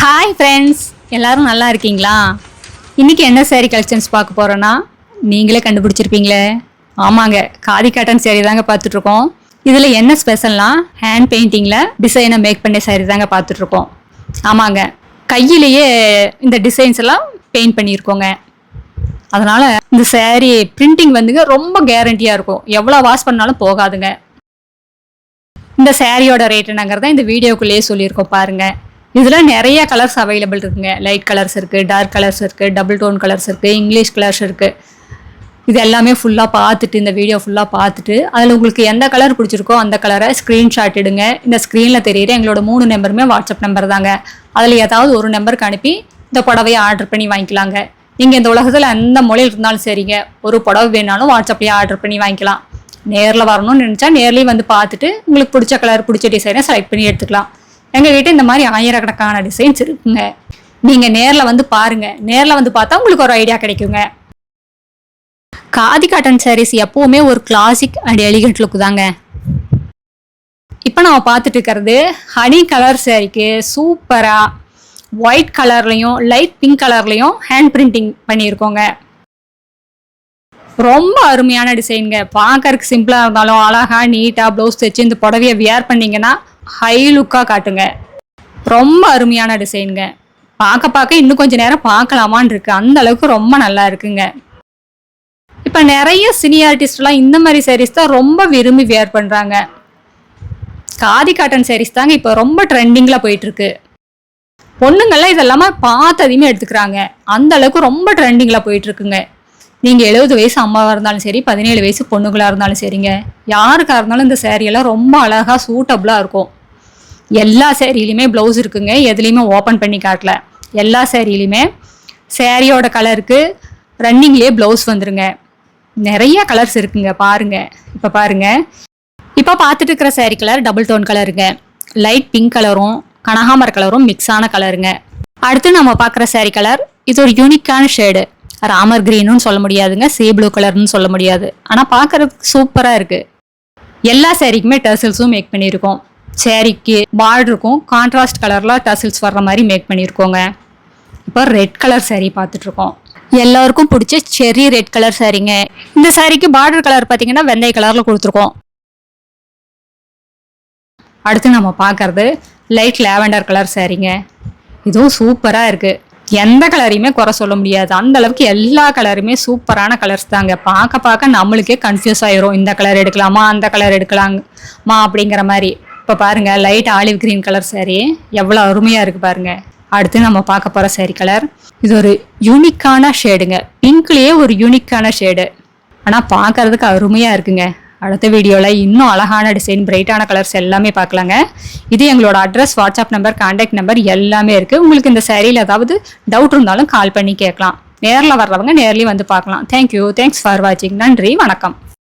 Hi friends, எல்லோரும் நல்லா இருக்கீங்களா? இன்றைக்கி என்ன சேரீ கலெக்ஷன்ஸ் பார்க்க போகிறோன்னா நீங்களே கண்டுபிடிச்சிருப்பீங்களே. ஆமாங்க, காதி காட்டன் சேரீ தாங்க பார்த்துட்ருக்கோம். இதில் என்ன ஸ்பெஷல்னால் ஹேண்ட் பெயிண்டிங்கில் டிசைனை மேக் பண்ண சேரீ தாங்க பார்த்துட்ருக்கோம். ஆமாங்க, கையிலேயே இந்த டிசைன்ஸ் எல்லாம் பெயிண்ட் பண்ணியிருக்கோங்க. அதனால் இந்த சேரீ பிரிண்டிங் வந்துங்க ரொம்ப கேரண்டியாக இருக்கும். எவ்வளோ வாஷ் பண்ணாலும் போகாதுங்க. இந்த சேரீயோட ரேட் என்னங்கிறத இந்த வீடியோக்குள்ளேயே சொல்லியிருக்கோம் பாருங்கள். இதில் நிறைய கலர்ஸ் அவைலபிள் இருக்குங்க. லைட் கலர்ஸ் இருக்குது, டார்க் கலர்ஸ் இருக்குது, டபுள் டோன் கலர்ஸ் இருக்குது, இங்கிலீஷ் கலர்ஸ் இருக்குது. இது எல்லாமே ஃபுல்லாக பார்த்துட்டு, இந்த வீடியோ ஃபுல்லாக பார்த்துட்டு அதில் உங்களுக்கு எந்த கலர் பிடிச்சிருக்கோ அந்த கலரை ஸ்க்ரீன்ஷாட் எடுங்க. இந்த ஸ்க்ரீனில் தெரியுற எங்களோட 3 நம்பருமே வாட்ஸ்அப் நம்பர் தாங்க. அதில் ஏதாவது ஒரு நம்பருக்கு அனுப்பி இந்த புடவையை ஆர்டர் பண்ணி வாங்கிக்கலாங்க. நீங்கள் இந்த உலகத்தில் எந்த மொழியில் இருந்தாலும் சரிங்க, ஒரு புடவை வேணாலும் வாட்ஸ்அப்லேயே ஆர்டர் பண்ணி வாங்கிக்கலாம். நேரில் வரணும்னு நினச்சா நேர்லேயும் வந்து பார்த்துட்டு உங்களுக்கு பிடிச்ச கலர் பிடிச்ச டிசைனை செலக்ட் பண்ணி எடுத்துக்கலாம். எங்ககிட்ட இந்த மாதிரி ஆயிரக்கணக்கான டிசைன்ஸ் இருக்குங்க. நீங்கள் நேரில் வந்து பாருங்கள். நேரில் வந்து பார்த்தா உங்களுக்கு ஒரு ஐடியா கிடைக்குங்க. காதி காட்டன் சாரீஸ் எப்போவுமே ஒரு கிளாசிக் அண்ட் எலிகண்ட் லுக் தாங்க. இப்போ நம்ம பார்த்துட்டு இருக்கிறது ஹனி கலர் சாரீக்கு சூப்பராக ஒயிட் கலர்லையும் லைட் பிங்க் கலர்லையும் ஹேண்ட் பிரிண்டிங் பண்ணியிருக்கோங்க. ரொம்ப அருமையான டிசைனுங்க. பார்க்கறதுக்கு சிம்பிளாக இருந்தாலும் அழகாக நீட்டாக ப்ளவுஸ் தைச்சு இந்த புடவையை வியர் பண்ணிங்கன்னா ஹை லுக்காக காட்டுங்க. ரொம்ப அருமையான டிசைனுங்க. பார்க்க இன்னும் கொஞ்சம் நேரம் பார்க்கலாமான்னு இருக்குது. அந்த அளவுக்கு ரொம்ப நல்லா இருக்குங்க. இப்போ நிறைய சீனியர் ஆர்டிஸ்ட்லாம் இந்த மாதிரி சாரீஸ் தான் ரொம்ப விரும்பி வியர் பண்ணுறாங்க. காதி காட்டன் சாரீஸ் தாங்க இப்போ ரொம்ப ட்ரெண்டிங்கில் போயிட்டுருக்கு. பொண்ணுங்கள்லாம் இதெல்லாமே பார்த்ததையுமே எடுத்துக்கிறாங்க. அந்த அளவுக்கு ரொம்ப ட்ரெண்டிங்கில் போயிட்டுருக்குங்க. நீங்கள் 70 வயசு அம்மாவாக இருந்தாலும் சரி, 17 வயசு பொண்ணுங்களாக இருந்தாலும் சரிங்க, யாருக்காக இருந்தாலும் இந்த சேரீயெல்லாம் ரொம்ப அழகாக சூட்டபுளாக இருக்கும். எல்லா சேரீலையுமே ப்ளவுஸ் இருக்குங்க. எதுலேயுமே ஓப்பன் பண்ணி காட்டல. எல்லா சேரீலையுமே சேரீயோட கலருக்கு ரன்னிங்லேயே ப்ளவுஸ் வந்துருங்க. நிறைய கலர்ஸ் இருக்குங்க. பாருங்கள், இப்போ பாருங்கள். இப்போ பார்த்துட்டு இருக்கிற சேரீ கலர் டபுள் டோன் கலருங்க. லைட் பிங்க் கலரும் கனகாமர கலரும் மிக்ஸான கலருங்க. அடுத்து நம்ம பார்க்குற சேரீ கலர் இது ஒரு யூனிக்கான ஷேடு. ராமர் கிரீனுன்னு சொல்ல முடியாதுங்க, சீ ப்ளூ கலர்னு சொல்ல முடியாது. ஆனால் பார்க்குறதுக்கு சூப்பராக இருக்குது. எல்லா சேரீக்குமே டர்சில்ஸும் மேக் பண்ணியிருக்கோம். சேரீக்கு பார்டருக்கும் கான்ட்ராஸ்ட் கலரில் டர்சில்ஸ் வர்ற மாதிரி மேக் பண்ணியிருக்கோங்க. இப்போ ரெட் கலர் சேரீ பார்த்துட்ருக்கோம். எல்லாருக்கும் பிடிச்ச செர்ரி ரெட் கலர் சேரீங்க. இந்த சேரீக்கு பார்டர் கலர் பார்த்தீங்கன்னா வெந்தய கலரில் கொடுத்துருக்கோம். அடுத்து நம்ம பார்க்குறது லைட் லாவெண்டர் கலர் சேரீங்க. இதுவும் சூப்பராக இருக்குது. எந்த கலரையுமே குறை சொல்ல முடியாது. அந்த அளவுக்கு எல்லா கலருமே சூப்பரான கலர்ஸ் தாங்க. பார்க்க நம்மளுக்கே கன்ஃபியூஸ் ஆயிரும். இந்த கலர் எடுக்கலாமா, அந்த கலர் எடுக்கலாமா அப்படிங்கிற மாதிரி. இப்போ பாருங்கள், light olive green colour sari எவ்வளோ அருமையாக இருக்குது பாருங்கள். அடுத்து நம்ம பார்க்க போகிற சேரீ கலர் இது ஒரு யூனிக்கான ஷேடுங்க. பிங்க்லேயே ஒரு யூனிக்கான ஷேடு, ஆனால் பார்க்கறதுக்கு அருமையாக இருக்குங்க. அடுத்த வீடியோவில் இன்னும் அழகான டிசைன், பிரைட்டான கலர்ஸ் எல்லாமே பார்க்கலாங்க. இது எங்களோட address, WhatsApp number, contact number எல்லாமே இருக்குது. உங்களுக்கு இந்த சேரீயில் ஏதாவது டவுட் இருந்தாலும் கால் பண்ணி கேட்கலாம். நேரில் வர்றவங்க நேர்லேயும் வந்து பார்க்கலாம். தேங்க்யூ, தேங்க்ஸ் ஃபார் வாட்சிங். நன்றி, வணக்கம்.